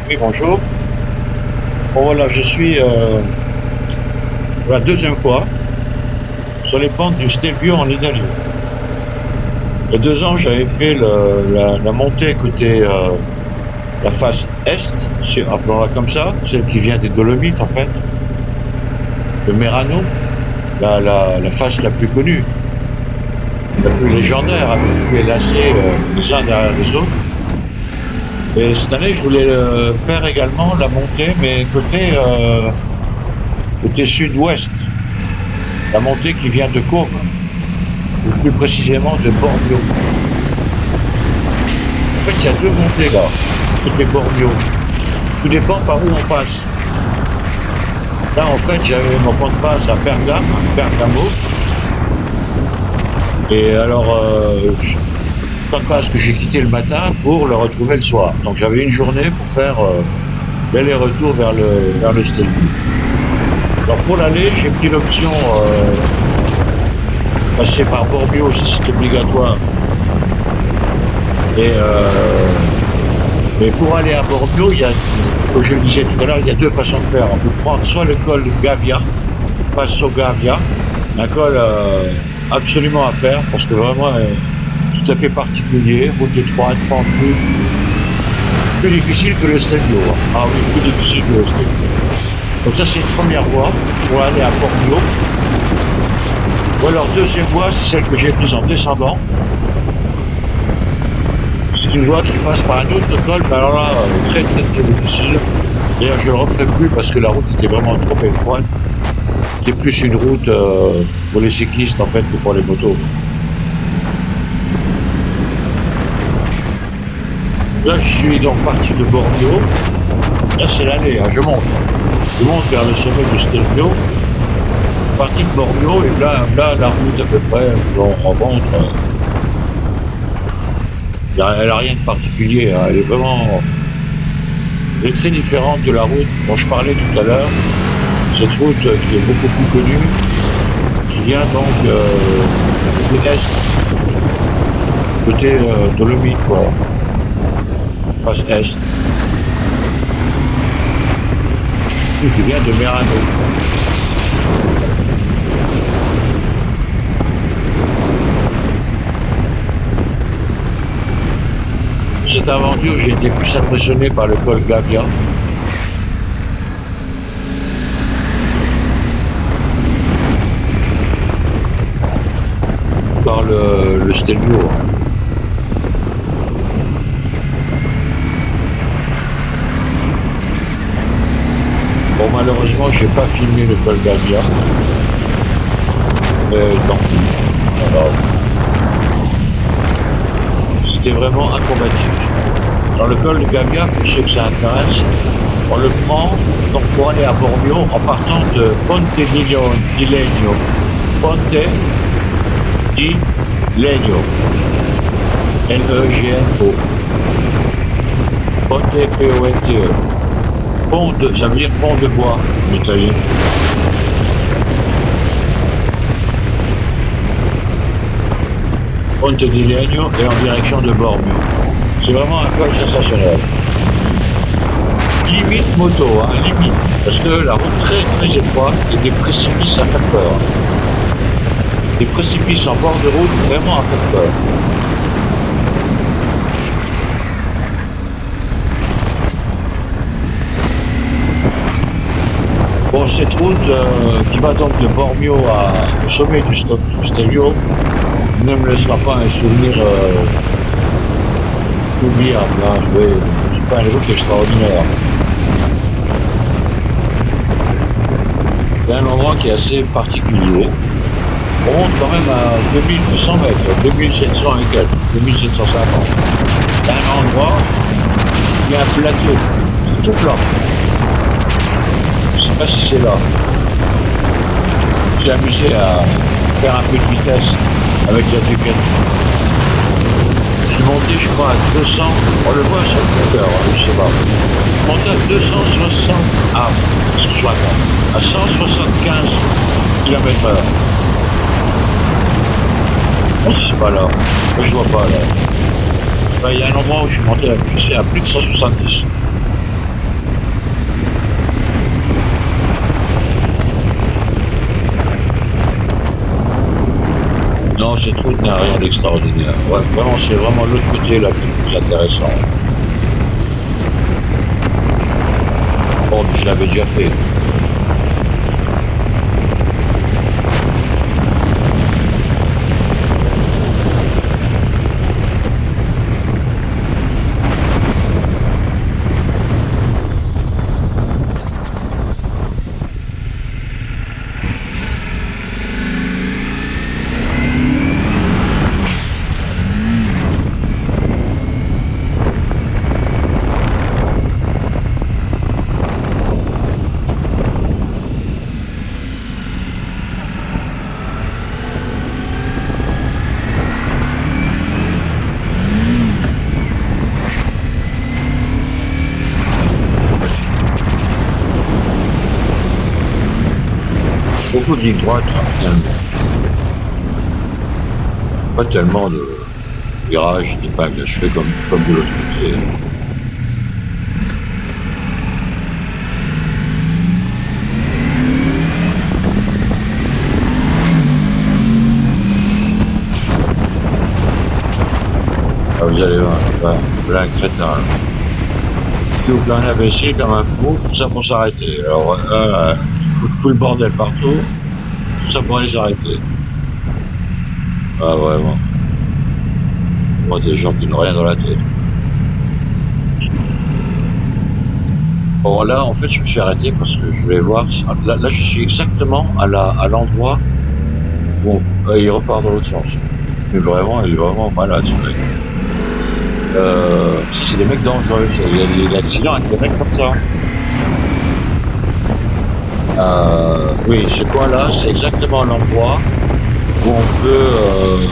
Oui, bonjour. Bon, voilà, je suis pour la deuxième fois sur les pentes du Stelvio en Italie. Il y a 2 ans, j'avais fait la montée côté la face est, appelons-la comme ça, celle qui vient des Dolomites en fait, de Merano, la face la plus connue, la plus légendaire, avec tous les lacets les uns derrière les autres. Et cette année, je voulais faire également la montée, mais côté sud-ouest, la montée qui vient de Côme, ou plus précisément de Bormio. En fait, il y a 2 montées là, côté Bormio. Tout dépend par où on passe. Là, en fait, j'avais mon point de passe à Bergamo. Et alors, point de passe que j'ai quitté le matin pour le retrouver le soir. Donc, j'avais une journée pour faire l'aller-retour vers le Stelvio. Alors, pour l'aller, j'ai pris l'option passer par Bormio si c'est obligatoire. Et mais pour aller à Bormio, comme je le disais tout à l'heure, il y a 2 façons de faire. On peut prendre soit le col Gavia, Passo Gavia, un col absolument à faire parce que vraiment tout à fait particulier, route étroite, pentue, plus difficile que le Stelvio. Ah oui, plus difficile que le Stelvio. Donc ça c'est une première voie pour aller à Bormio. Ou alors deuxième voie, c'est celle que j'ai prise en descendant. C'est une voie qui passe par un autre col, mais alors là, très très très difficile. D'ailleurs, je ne le referai plus parce que la route était vraiment trop étroite. C'était plus une route pour les cyclistes en fait que pour les motos. Là, je suis donc parti de Bormio. Là, c'est l'allée, hein, je monte. Je monte vers le sommet du Stelvio. Je suis parti de Bormio et là la route à peu près, on rencontre. Elle n'a rien de particulier, hein. Elle est très différente de la route dont je parlais tout à l'heure. Cette route qui est beaucoup plus connue, qui vient donc de l'Est, côté Dolomites, quoi, face Est, et qui vient de Merano. Cette aventure, j'ai été plus impressionné par le col Gavia. Par le Stelvio. Bon, malheureusement, j'ai pas filmé le col Gavia. Tant pis. Alors, c'était vraiment acrobatique. Dans le col de Gavia, pour ceux que ça intéresse, on le prend donc pour aller à Bormio en partant de Ponte di Legno. Ponte di Legno. Legno. Ponte P-O-N-T-E. Pont de, ça veut dire pont de bois en italien. Ponte di Legno et en direction de Bormio. C'est vraiment un col sensationnel. Limite moto, hein, limite. Parce que la route très très étroite et des précipices à faire peur. Des précipices en bord de route vraiment à faire peur. Bon, cette route qui va donc de Bormio au sommet du Stelvio ne me laissera pas un souvenir oubliable. Hein. C'est pas une route extraordinaire. C'est un endroit qui est assez particulier. On monte quand même à 2800 mètres, 2700 et quelques, 2750. C'est un endroit où il y a un plateau, c'est tout plat. Je sais pas si c'est là. Je suis amusé à faire un peu de vitesse avec la Ducati. Je suis monté, je crois, à 200, on le voit sur le compteur, hein, je sais pas. Je suis monté à 260, excuse-moi, à 175 km/h. Non, c'est pas là. Moi, je vois pas là. Il y a un endroit où je suis monté à plus de 170. Non, cette route n'a rien d'extraordinaire. Ouais, vraiment, c'est vraiment l'autre côté là qui est plus intéressant. Bon, je l'avais déjà fait. Beaucoup de lignes droites, hein, finalement. Pas tellement de virages, d'épingles à cheveux comme de l'autre côté. Ah, vous allez voir, voilà un crétin. Qui vous plein un imbécile comme un fou, tout ça pour s'arrêter. Alors, fout le bordel partout, tout ça pour aller s'arrêter. Ah, vraiment. Moi, des gens qui n'ont rien dans la tête. Bon, là, en fait, je me suis arrêté parce que je voulais voir. Là, je suis exactement à l'endroit où il repart dans l'autre sens. Mais vraiment, il est vraiment malade, ce mec. Ça, c'est des mecs dangereux. Il y a des accidents avec des mecs comme ça. Oui, ce coin-là, c'est exactement l'endroit où on peut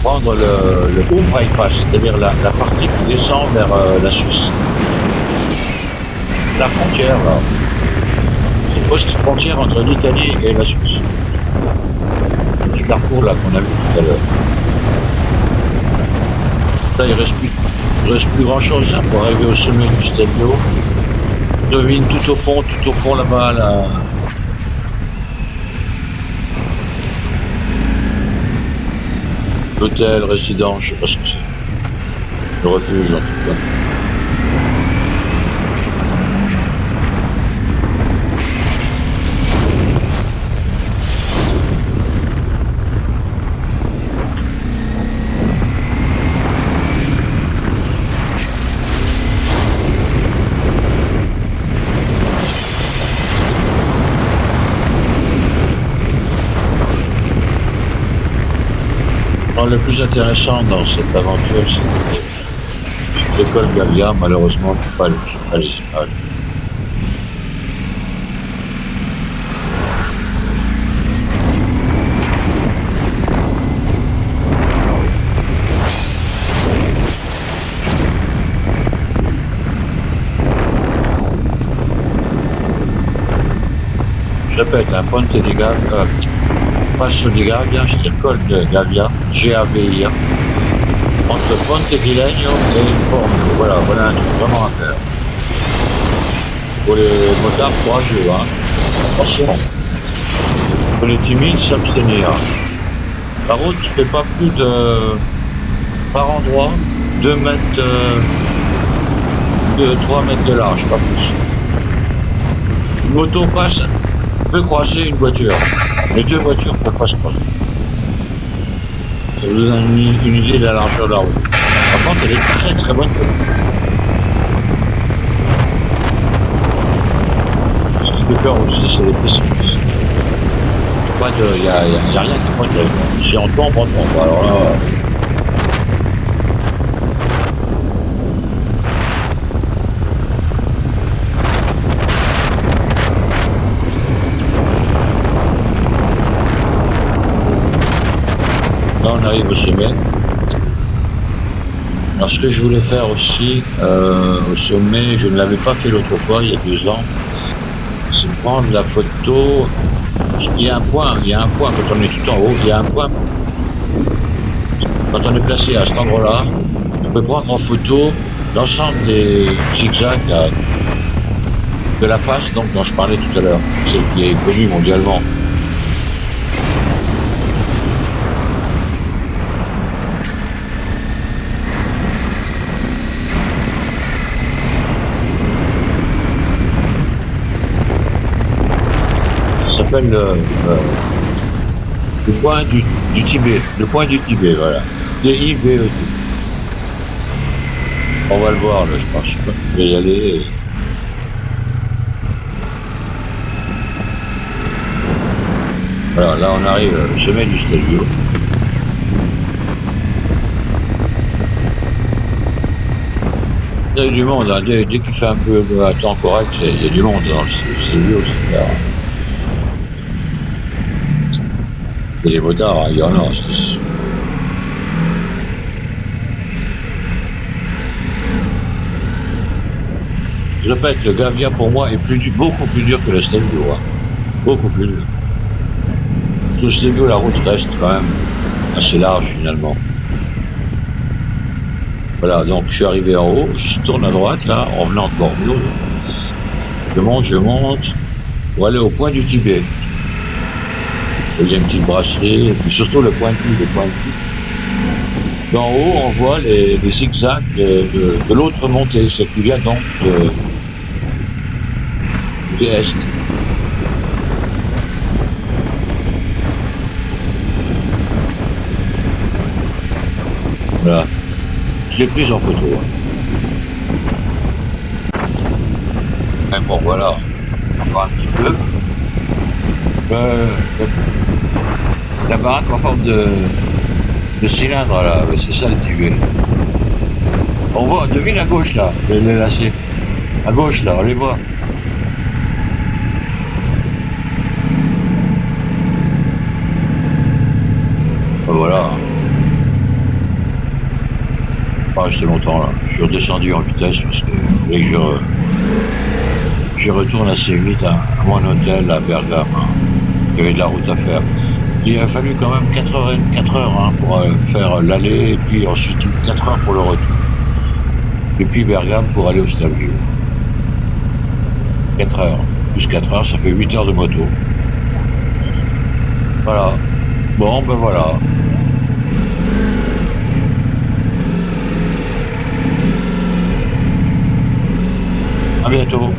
prendre le home bypass, c'est-à-dire la partie qui descend vers la Suisse. La frontière, là. C'est le poste frontière entre l'Italie et la Suisse. Le petit carrefour, là, qu'on a vu tout à l'heure. Là, il reste plus grand-chose hein, pour arriver au sommet du Stelvio. Devine tout au fond là-bas, là. L'hôtel, résidence, je sais pas ce que c'est. Le refuge, en tout cas. Le plus intéressant dans cette aventure, c'est l'école Gavia. Malheureusement, je n'ai pas les images. Je répète, un Ponte di Gavia, Passo di Gavia, c'est le col de Gavia, G-A-V-I-A, entre Ponte Vilegno et Formio. Voilà un truc vraiment à faire. Pour les motards courageux, hein. Attention. Pour les timides, s'abstenir. La route ne fait pas plus de, par endroit, 2 mètres, 3 mètres de large, pas plus. Une moto passe, peut croiser une voiture. Les 2 voitures ne peuvent pas se croiser. Ça vous donne une idée de la largeur de la route. Par contre, elle est très bonne. Ce qui fait peur aussi, c'est les précipices. Il n'y a rien qui protège. Si on tombe, on tombe. Alors là... Là, on arrive au sommet. Alors, ce que je voulais faire aussi au sommet, je ne l'avais pas fait l'autre fois, il y a 2 ans, c'est prendre la photo. Il y a un point quand on est tout en haut, il y a un point. Quand on est placé à cet endroit-là, on peut prendre en photo l'ensemble des zigzags de la face dont je parlais tout à l'heure, celle qui est connue mondialement. s'appelle le point du Tibet. Le point du Tibet, voilà. T-I-B-E-T. On va le voir, là, je pense. Je vais y aller. Voilà, là, on arrive au sommet du Stelvio. Il y a du monde, hein. Dès qu'il fait un peu un temps correct, il y a du monde dans le Stelvio, c'est clair. Et les motards, hein, il y en a. Je répète, le Gavia pour moi est beaucoup plus dur que le Stelvio. Hein. Beaucoup plus dur. Sous le Stelvio, la route reste quand même assez large finalement. Voilà, donc je suis arrivé en haut, je tourne à droite là, en venant de Bordeaux. Je monte, pour aller au point du Tibet. Il y a une petite brasserie, et puis surtout le point de vue. D'en haut, on voit les zigzags de l'autre montée, celle qui vient donc de Est. Voilà. Je l'ai prise en photo. Hein. Mais bon, voilà. Encore un petit peu. La baraque en forme de cylindre, là, c'est ça le Tibet. On voit, devine à gauche, là, les lacets. À gauche, là, on les voit. Voilà. Je suis pas resté longtemps, là. Je suis redescendu en vitesse parce que je retourne assez vite à mon hôtel à Bergame. Hein. Il y avait de la route à faire. Il a fallu quand même 4 heures hein, pour faire l'aller et puis ensuite 4 heures pour le retour. Depuis Bergame pour aller au Stelvio. 4 heures. Plus 4 heures, ça fait 8 heures de moto. Voilà. Bon, ben voilà. À bientôt.